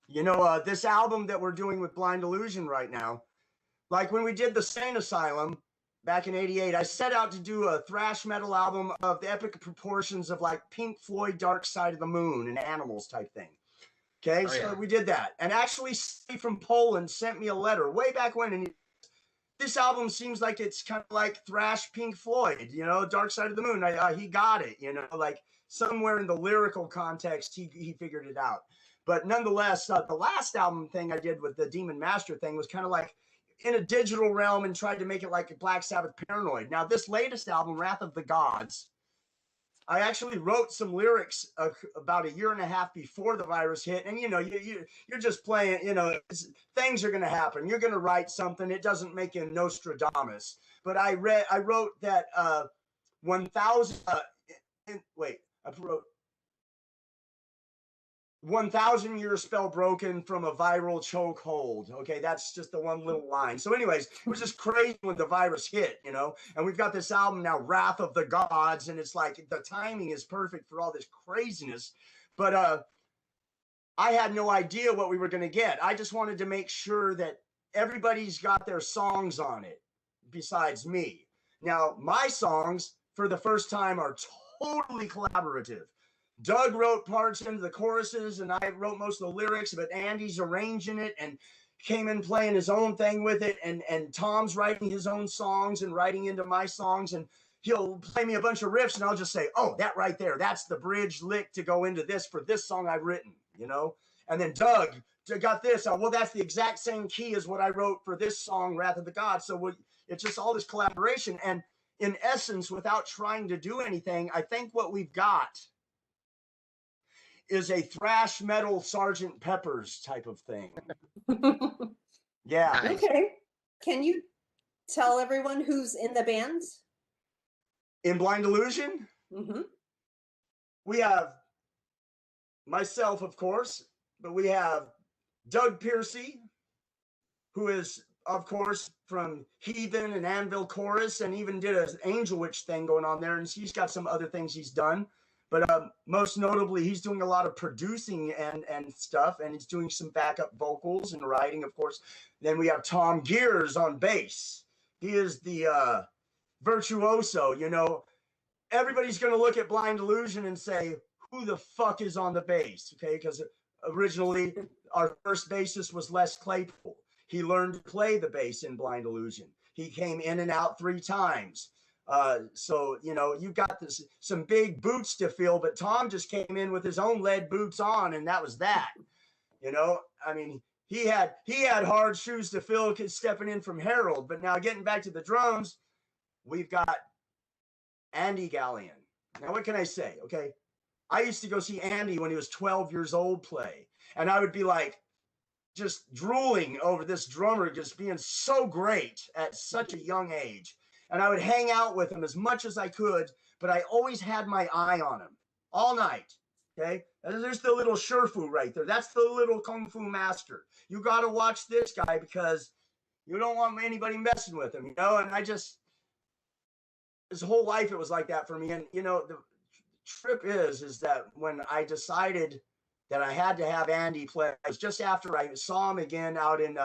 You know, this album that we're doing with Blind Illusion right now, like when we did the Sane Asylum back in '88, I set out to do a thrash metal album of the epic proportions of like Pink Floyd, Dark Side of the Moon, and Animals type thing. Okay, so we did that. And actually, somebody from Poland sent me a letter way back when, and this album seems like it's kind of like thrash Pink Floyd, you know, Dark Side of the Moon. He got it, you know, like somewhere in the lyrical context, he figured it out. But nonetheless, the last album thing I did with the Demon Master thing was kind of like in a digital realm and tried to make it like Black Sabbath Paranoid. Now, this latest album, Wrath of the Gods, I actually wrote some lyrics about a year and a half before the virus hit. And, you know, you're just playing, you know, things are going to happen. You're going to write something. It doesn't make you Nostradamus. But I wrote that 1,000, I wrote 1,000 year spell broken from a viral chokehold. Okay, that's just the one little line. So anyways, it was just crazy when the virus hit, you know, and we've got this album now, Wrath of the Gods, and it's like the timing is perfect for all this craziness. But I had no idea what we were going to get. I just wanted to make sure that everybody's got their songs on it besides me. Now, my songs for the first time are totally collaborative. Doug wrote parts into the choruses and I wrote most of the lyrics, but Andy's arranging it and came in playing his own thing with it. And Tom's writing his own songs and writing into my songs, and he'll play me a bunch of riffs and I'll just say, oh, that right there, that's the bridge lick to go into this for this song I've written, you know? And then Doug got this. Well, that's the exact same key as what I wrote for this song, Wrath of the Gods. So it's just all this collaboration. And in essence, without trying to do anything, I think what we've got is a thrash metal Sergeant Pepper's type of thing. Yeah. Okay. Can you tell everyone who's in the band? In Blind Illusion? Mm-hmm. We have myself, of course, but we have Doug Piercy, who is, of course, from Heathen and Anvil Chorus, and even did an Angel Witch thing going on there, and he's got some other things he's done. But most notably, he's doing a lot of producing and stuff, and he's doing some backup vocals and writing, of course. Then we have Tom Gears on bass. He is the virtuoso, you know. Everybody's going to look at Blind Illusion and say, who the fuck is on the bass, okay? Because originally, our first bassist was Les Claypool. He learned to play the bass in Blind Illusion. He came in and out 3 times. So, you know, you've got some big boots to fill, but Tom just came in with his own lead boots on, and that was that. You know, I mean, he had hard shoes to fill stepping in from Harold. But now getting back to the drums, we've got Andy Gallion. Now, what can I say? Okay. I used to go see Andy when he was 12 years old play, and I would be like just drooling over this drummer just being so great at such a young age. And I would hang out with him as much as I could, but I always had my eye on him all night, okay? And there's the little Sherfu right there. That's the little Kung Fu master. You got to watch this guy because you don't want anybody messing with him, you know? And his whole life, it was like that for me. And, you know, the trip is that when I decided that I had to have Andy play, it was just after I saw him again out in,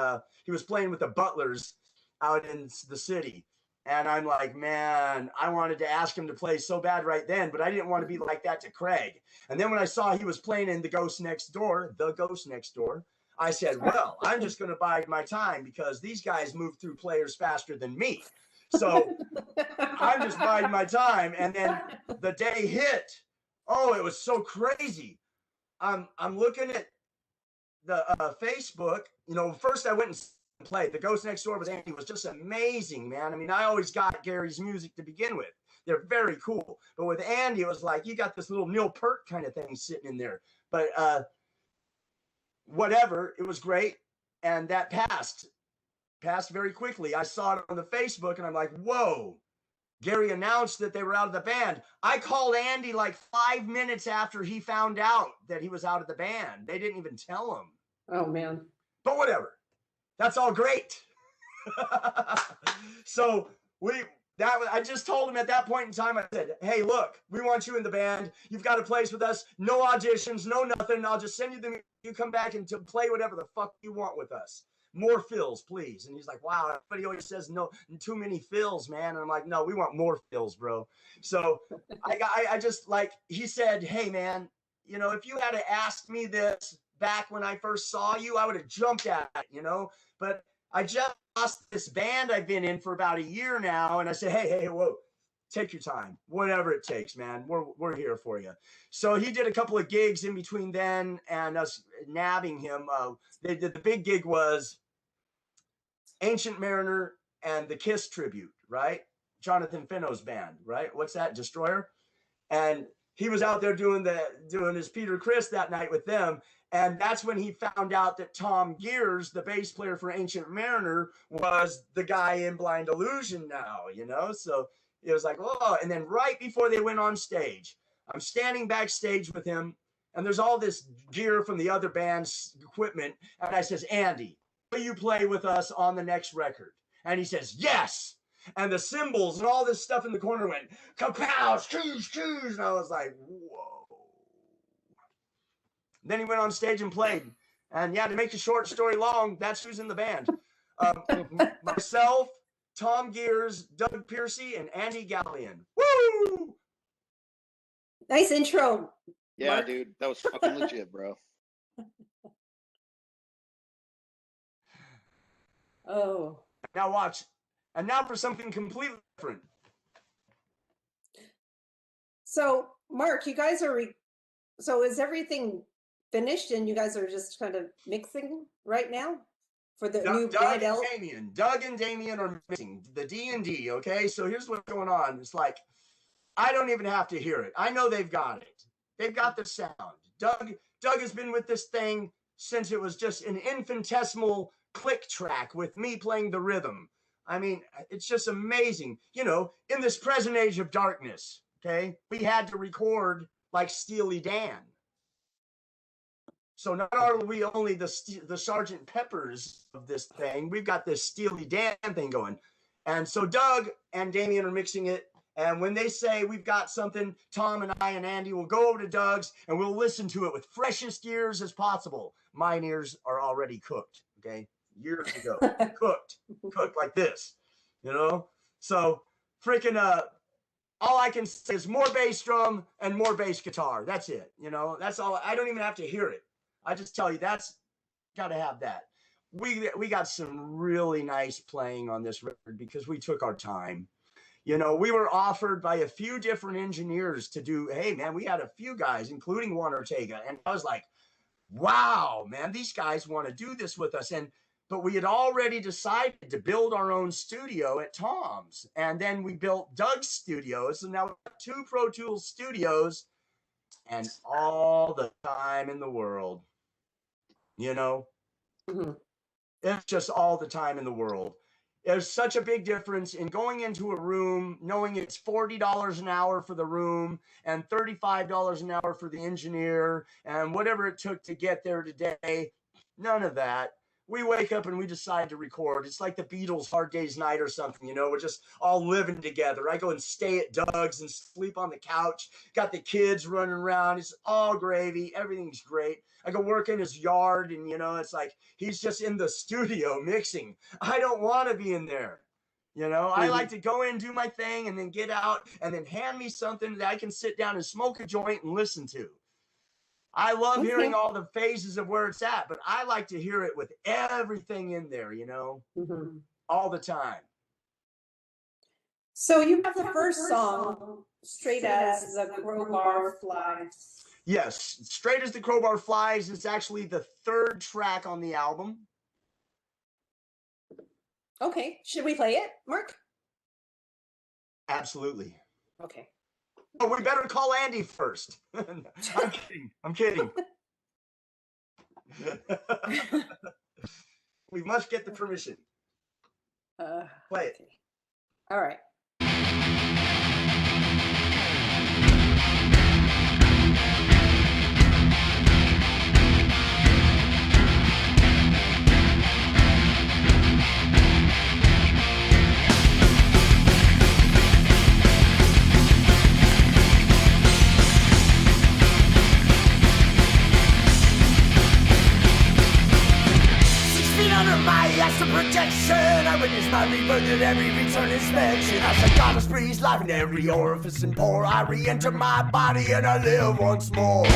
he was playing with the Butlers out in the city. And I'm like, man, I wanted to ask him to play so bad right then, but I didn't want to be like that to Craig. And then when I saw he was playing in The Ghost Next Door, I said, well, I'm just going to bide my time because these guys move through players faster than me. So I'm just biding my time. And then the day hit. Oh, it was so crazy. I'm looking at the Facebook. You know, first I went and played. The Ghost Next Door with Andy was just amazing, man. I mean, I always got Gary's music to begin with. They're very cool. But with Andy, it was like you got this little Neil Peart kind of thing sitting in there. But whatever, it was great. And that passed very quickly. I saw it on the Facebook, and I'm like, whoa. Gary announced that they were out of the band. I called Andy like 5 minutes after he found out that he was out of the band. They didn't even tell him. Oh, man. But whatever. That's all great. So I just told him at that point in time, I said, hey, look, we want you in the band. You've got to place with us. No auditions, no nothing. I'll just send you the, you come back and to play whatever the fuck you want with us. More fills, please. And he's like, wow, everybody always says no, too many fills, man. And I'm like, no, we want more fills, bro. So I just like, he said, hey, man, you know, if you had to ask me this back when I first saw you, I would have jumped at it, you know, but I just lost this band I've been in for about a year now. And I said, hey, whoa, take your time, whatever it takes, man. We're here for you. So he did a couple of gigs in between then and us nabbing him. The big gig was Ancient Mariner and the Kiss tribute, right? Jonathan Fenno's band, right? What's that? Destroyer. And he was out there doing his Peter Criss that night with them. And that's when he found out that Tom Gears, the bass player for Ancient Mariner, was the guy in Blind Illusion now, you know? So it was like, oh, and then right before they went on stage, I'm standing backstage with him, and there's all this gear from the other band's equipment. And I says, Andy, will you play with us on the next record? And he says, yes. And the cymbals and all this stuff in the corner went, kapow, choose. And I was like, whoa. Then he went on stage and played. And yeah, to make the short story long, that's who's in the band. Myself, Tom Gears, Doug Piercy, and Andy Gallion. Woo! Nice intro. Yeah, Mark. dude, that was fucking legit, bro. Oh. Now watch. And now for something completely different. So, Mark, you guys are, so is everything finished and you guys are just kind of mixing right now for the new Blind Elk? Doug and Damien are mixing the D&D, okay? So here's what's going on. It's like, I don't even have to hear it. I know they've got it. They've got the sound. Doug has been with this thing since it was just an infinitesimal click track with me playing the rhythm. I mean, it's just amazing. You know, in this present age of darkness, okay, we had to record like Steely Dan. So not are we only the Sgt. Peppers of this thing, we've got this Steely Dan thing going. And so Doug and Damien are mixing it. And when they say we've got something, Tom and I and Andy will go over to Doug's and we'll listen to it with freshest ears as possible. Mine ears are already cooked, okay? Years ago, cooked like this, you know? So freaking, all I can say is more bass drum and more bass guitar. That's it, you know? That's all. I don't even have to hear it. I just tell you, that's got to have that. We got some really nice playing on this record because we took our time. You know, we were offered by a few different engineers to do, hey, man, we had a few guys, including Juan Ortega. And I was like, wow, man, these guys want to do this with us. But we had already decided to build our own studio at Tom's. And then we built Doug's studios. And now we have 2 Pro Tools studios and all the time in the world. You know, It's just all the time in the world. There's such a big difference in going into a room, knowing it's $40 an hour for the room and $35 an hour for the engineer and whatever it took to get there today. None of that. We wake up and we decide to record. It's like the Beatles' Hard Day's Night or something, you know, we're just all living together. I go and stay at Doug's and sleep on the couch. Got the kids running around. It's all gravy. Everything's great. I go work in his yard and, you know, it's like he's just in the studio mixing. I don't want to be in there. You know, I like to go in, do my thing, and then get out and then hand me something that I can sit down and smoke a joint and listen to. I love hearing all the phases of where it's at, but I like to hear it with everything in there, you know, all the time. So you have the first song, Straight as the Crowbar Flies. Yes, Straight as the Crowbar Flies is actually the 3rd track on the album. Okay, should we play it, Mark? Absolutely. Okay. Oh, we better call Andy first. I'm kidding. We must get the permission. Play it. Okay. All right. my astral projection, I witness my rebirth at every return inspection. As the goddess breathes life in every orifice and pore, I re-enter my body and I live once more.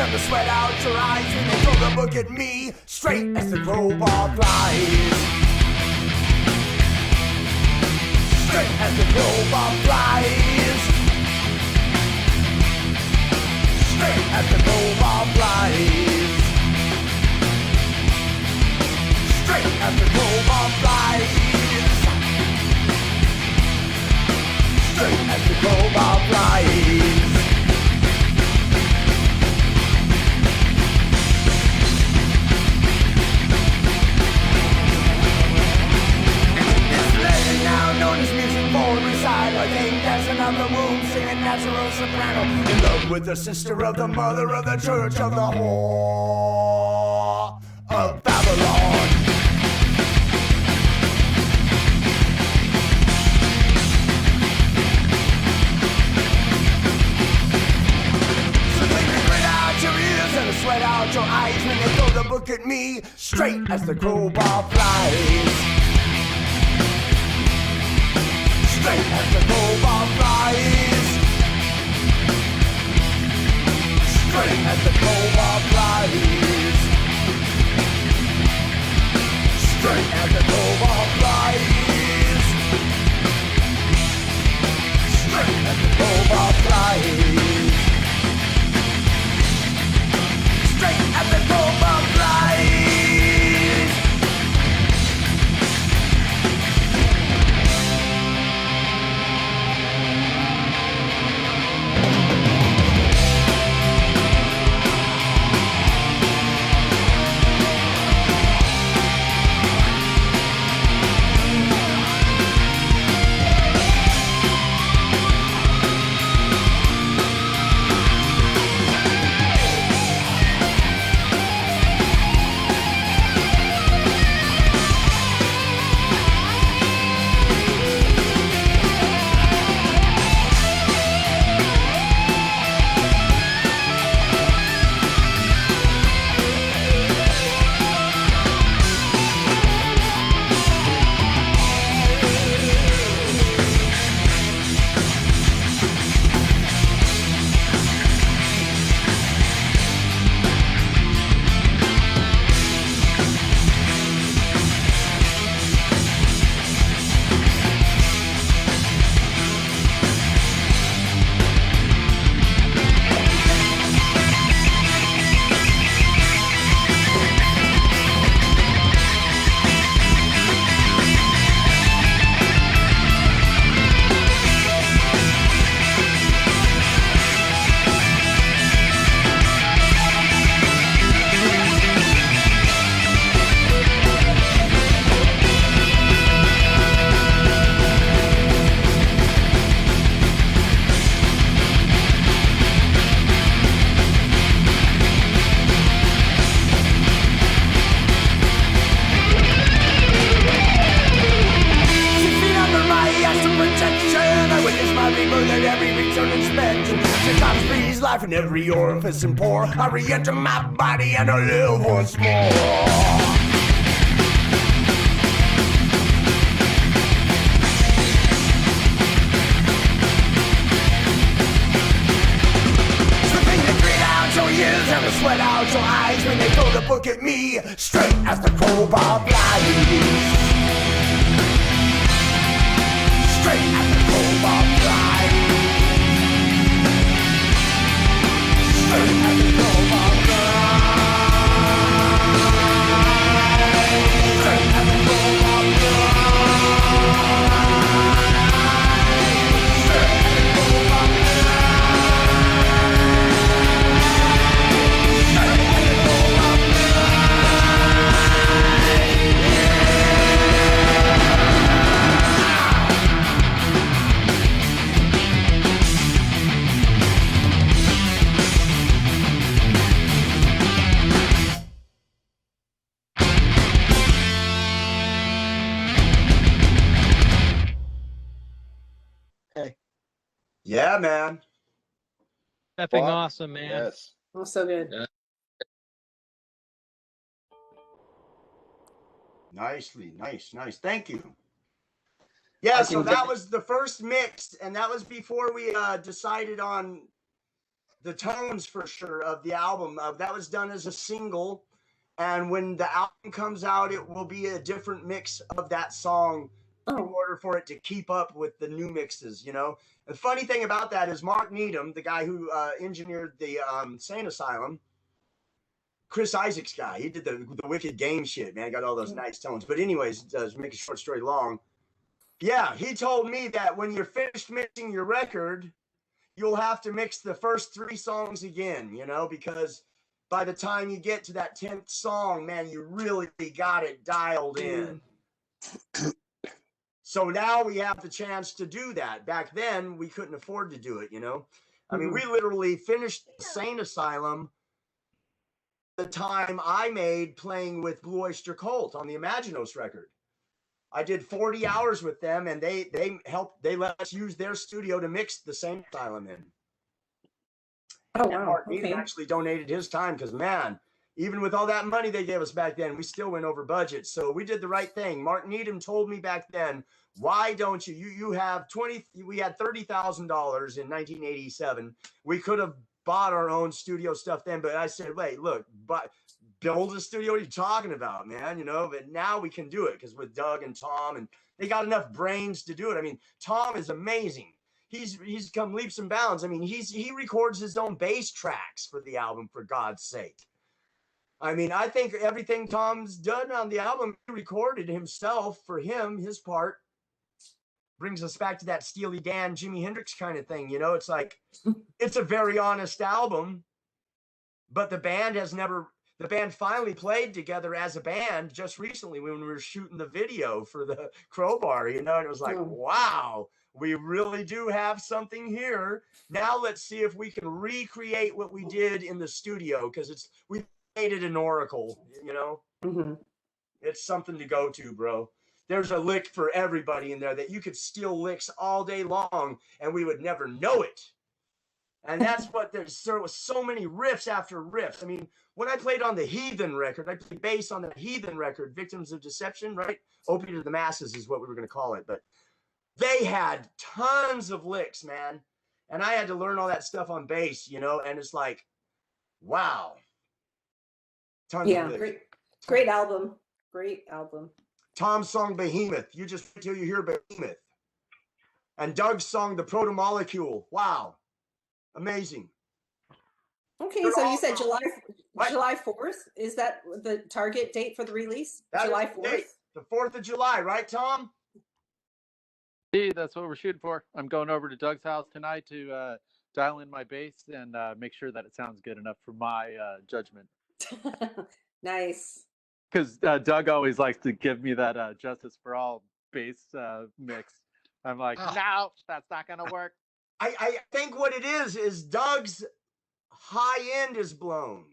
And the sweat out your eyes when they throw the book at me, straight as the crowbar flies. Straight as the crowbar flies. Straight as the crowbar flies. Straight as the crowbar flies. Straight as the crowbar flies. Known as music born reside, I think that's another womb, singing natural soprano, in love with the sister of the mother of the church of the whore of Babylon. So take the grit out your ears and the sweat out your eyes when they throw the book at me, straight as the crowbar flies. Straight as the crowbar flies. Straight as the crowbar flies. Straight as the crowbar flies. Straight as the crowbar flies. Straight as the crowbar flies. Life in every orifice and pore, I re-enter my body and I live once more. And the sweat out your eyes when they throw the book at me, straight as the crowbar flies. Straight as the crowbar flies. Straight as the crowbar flies. Straight as the crowbar flies. Straight as the crowbar flies. Yeah, man. Effing Fuck, awesome, man. Yes. Oh, so good. Yeah. Nicely, nice. Thank you. Yeah, so that was the first mix, and that was before we decided on the tones for sure of the album. That was done as a single, and when the album comes out, it will be a different mix of that song in order for it to keep up with the new mixes, you know? The funny thing about that is Mark Needham, the guy who engineered the Sane Asylum, Chris Isaac's guy, he did the Wicked Game shit, man. Got all those nice tones. But anyways, to make a short story long, yeah, he told me that when you're finished mixing your record, you'll have to mix the first 3 songs again, you know, because by the time you get to that 10th song, man, you really got it dialed in. So now we have the chance to do that. Back then, we couldn't afford to do it, you know? I mean, we literally finished Sane Asylum the time I made playing with Blue Oyster Cult on the Imaginos record. I did 40 hours with them, and they let us use their studio to mix the Sane Asylum in. Oh, wow. Mark Needham actually donated his time because, man, even with all that money they gave us back then, we still went over budget. So we did the right thing. Mark Needham told me back then, why don't you have we had $30,000 in 1987. We could have bought our own studio stuff then, but I said, wait, look, build a studio. What are you talking about, man? You know, but now we can do it because with Doug and Tom, and they got enough brains to do it. I mean, Tom is amazing. He's come leaps and bounds. I mean, he records his own bass tracks for the album, for God's sake. I mean, I think everything Tom's done on the album, he recorded himself for him, his part. Brings us back to that Steely Dan, Jimi Hendrix kind of thing. You know, it's like, it's a very honest album, but the band finally played together as a band just recently when we were shooting the video for the Crowbar, you know, and it was like, wow, we really do have something here. Now let's see if we can recreate what we did in the studio, because we made it an oracle, you know. It's something to go to, bro. There's a lick for everybody in there that you could steal licks all day long and we would never know it. And that's what there was so many riffs after riffs. I mean, when I played on the Heathen record, I played bass on the Heathen record, Victims of Deception, right? Opiate of the Masses is what we were going to call it. But they had tons of licks, man. And I had to learn all that stuff on bass, you know, and it's like, wow. Tons of licks. Great album. Great album. Tom's song Behemoth. You just wait till you hear Behemoth. And Doug's song The Proto-Molecule. Wow. Amazing. Okay, so you said July 4th. Is that the target date for the release? July 4th? The 4th of July, right, Tom? Hey, that's what we're shooting for. I'm going over to Doug's house tonight to dial in my bass and make sure that it sounds good enough for my judgment. Nice. Because Doug always likes to give me that Justice for All bass mix. I'm like, no, that's not going to work. I think what it is Doug's high end is blown.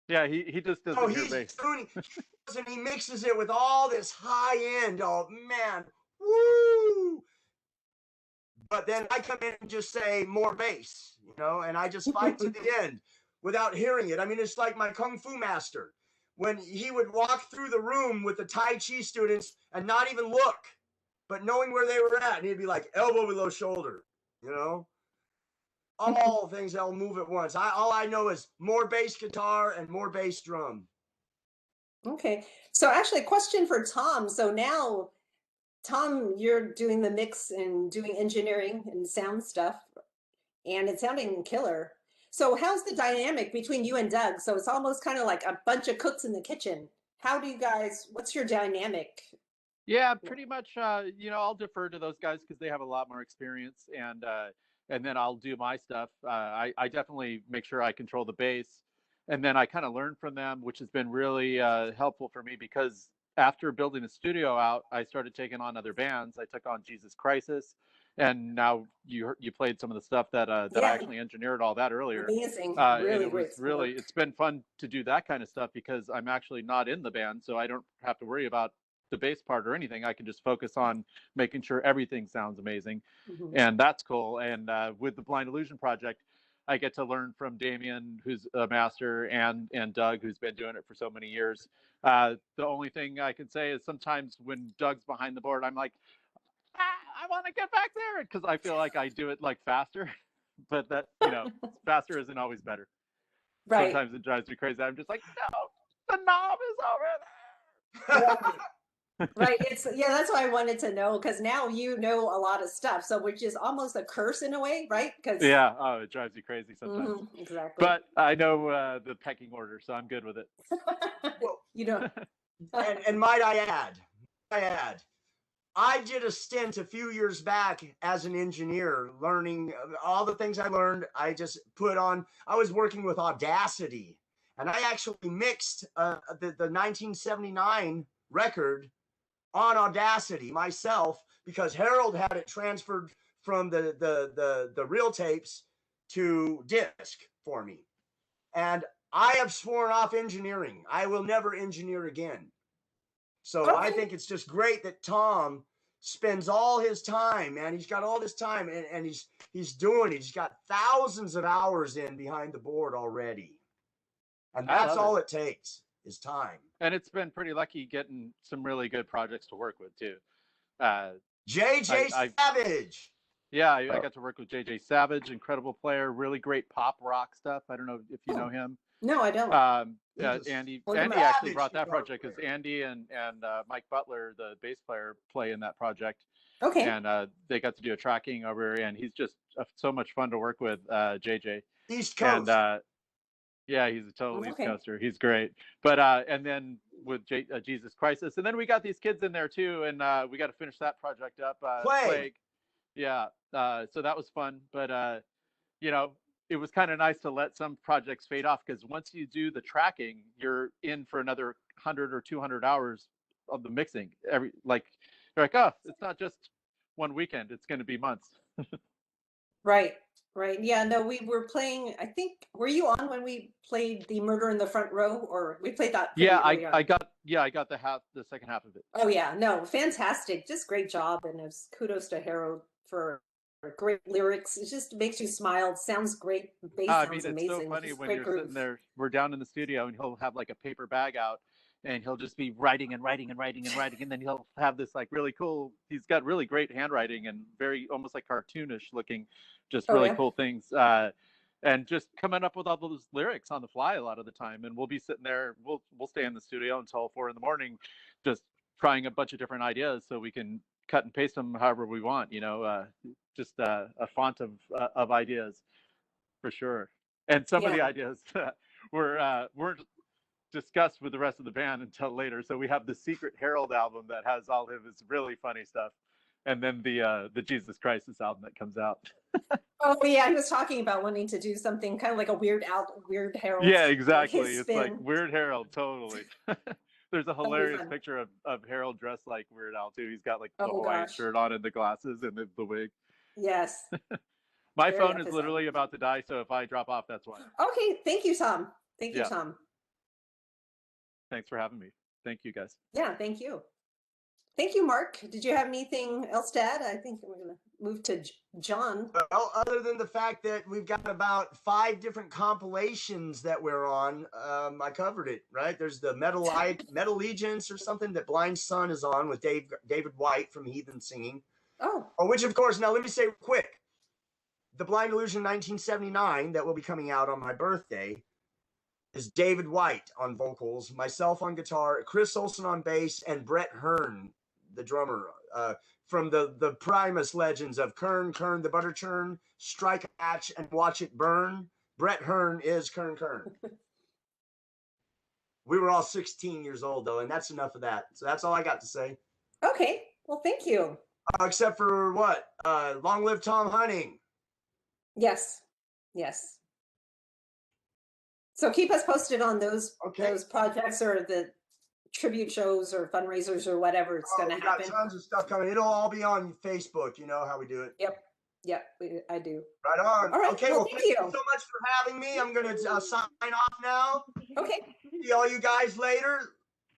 Yeah, he just doesn't hear bass. And he mixes it with all this high end. Oh, man. Woo! But then I come in and just say more bass, you know, and I just fight to the end without hearing it. I mean, it's like my Kung Fu master. When he would walk through the room with the Tai Chi students and not even look, but knowing where they were at, and he'd be like, elbow below shoulder, you know? All things that'll move at once. All I know is more bass guitar and more bass drum. Okay. So actually a question for Tom. So now, Tom, you're doing the mix and doing engineering and sound stuff, and it's sounding killer. So how's the dynamic between you and Doug? So it's almost kind of like a bunch of cooks in the kitchen. How do you guys, what's your dynamic? Yeah, pretty much, you know, I'll defer to those guys because they have a lot more experience, and then I'll do my stuff. I definitely make sure I control the bass, and then I kind of learn from them, which has been really helpful for me, because after building the studio out, I started taking on other bands. I took on Jesus Crisis, and now you played some of the stuff that I actually engineered all that earlier. Amazing, really great. It's been fun to do that kind of stuff because I'm actually not in the band, so I don't have to worry about the bass part or anything. I can just focus on making sure everything sounds amazing. Mhm. And that's cool. And with the Blind Illusion project, I get to learn from Damien, who's a master, and Doug, who's been doing it for so many years. The only thing I can say is sometimes when Doug's behind the board, I'm like, I want to get back there, because I feel like I do it like faster. But that, faster isn't always better. Right. Sometimes it drives me crazy. I'm just like, no, the knob is over there. Right. That's why I wanted to know, because now you know a lot of stuff. So which is almost a curse in a way, right? Because Yeah. Oh, it drives you crazy sometimes. exactly. But I know the pecking order, so I'm good with it. Well, you know. and might I add, I did a stint a few years back as an engineer, learning all the things I learned. I just put on. I was working with Audacity, and I actually mixed the 1979 record on Audacity myself, because Harold had it transferred from the real tapes to disc for me. And I have sworn off engineering. I will never engineer again. So I think it's just great that Tom spends all his time, man. He's got all this time, and he's doing it. He's got thousands of hours in behind the board already. And that's all it takes is time. And it's been pretty lucky getting some really good projects to work with too. JJ Savage. Yeah, I got to work with JJ Savage, incredible player, really great pop rock stuff. I don't know if you know him. No, I don't. Andy actually brought that project, because Andy and Mike Butler, the bass player, play in that project. Okay. And they got to do a tracking over, and he's just so much fun to work with, JJ. East Coast. And yeah, he's a total East Coaster. He's great. But and then with Jesus Crisis, and then we got these kids in there too, and we got to finish that project up. Plague. Yeah. So that was fun, but it was kind of nice to let some projects fade off, because once you do the tracking, you're in for another 100 or 200 hours of the mixing. You're like, oh, it's not just one weekend; it's going to be months. Right. Yeah. No, we were playing. I think, were you on when we played the Murder in the Front Row, or we played that? Yeah, I got the second half of it. Oh yeah, no, fantastic, just great job, and it's kudos to Harold for great lyrics. It just makes you smile. It sounds great. The bass sounds amazing. It's so funny when you're sitting there. We're down in the studio, and he'll have like a paper bag out, and he'll just be writing, and then he'll have this like really cool. He's got really great handwriting and very almost like cartoonish looking, just really cool things. And just coming up with all those lyrics on the fly a lot of the time. And we'll be sitting there. We'll stay in the studio until 4 a.m, just trying a bunch of different ideas so we can cut and paste them however we want. Just a font of ideas for sure. And some of the ideas weren't discussed with the rest of the band until later. So we have the Secret Harold album that has all of his really funny stuff, and then the Jesus Crisis album that comes out. Oh yeah, he was talking about wanting to do something kind of like a Weird Harold. Yeah, exactly. It's like Weird Harold, totally. There's a hilarious picture of Harold dressed like Weird Al too. He's got like the Hawaiian shirt on and the glasses and the wig. Yes. My phone is literally about to die, so if I drop off, that's why. Okay, thank you, Tom. Thank you, Tom. Thanks for having me. Thank you, guys. Yeah, thank you. Thank you, Mark. Did you have anything else to add? I think we're going to move to John. Well, other than the fact that we've got about 5 different compilations that we're on, I covered it, right? There's the Metal Allegiance or something that Blind Sun is on with David White from Heathen singing. Oh, which, of course, now let me say quick, the Blind Illusion 1979 that will be coming out on my birthday is David White on vocals, myself on guitar, Chris Olsen on bass, and Brett Hearn, the drummer, from the Primus legends of Kern the Butter Churn, Strike a Match, and Watch It Burn. Brett Hearn is Kern. We were all 16 years old, though, and that's enough of that. So that's all I got to say. Okay. Well, thank you. Except for what? Long live Tom Hunting. Yes. So keep us posted on those projects or the tribute shows or fundraisers or whatever it's going to happen. We got tons of stuff coming. It'll all be on Facebook. You know how we do it. Yep, I do. Right on. All right. Okay, well, thank you so you much for having me. I'm going to sign off now. Okay. See all you guys later.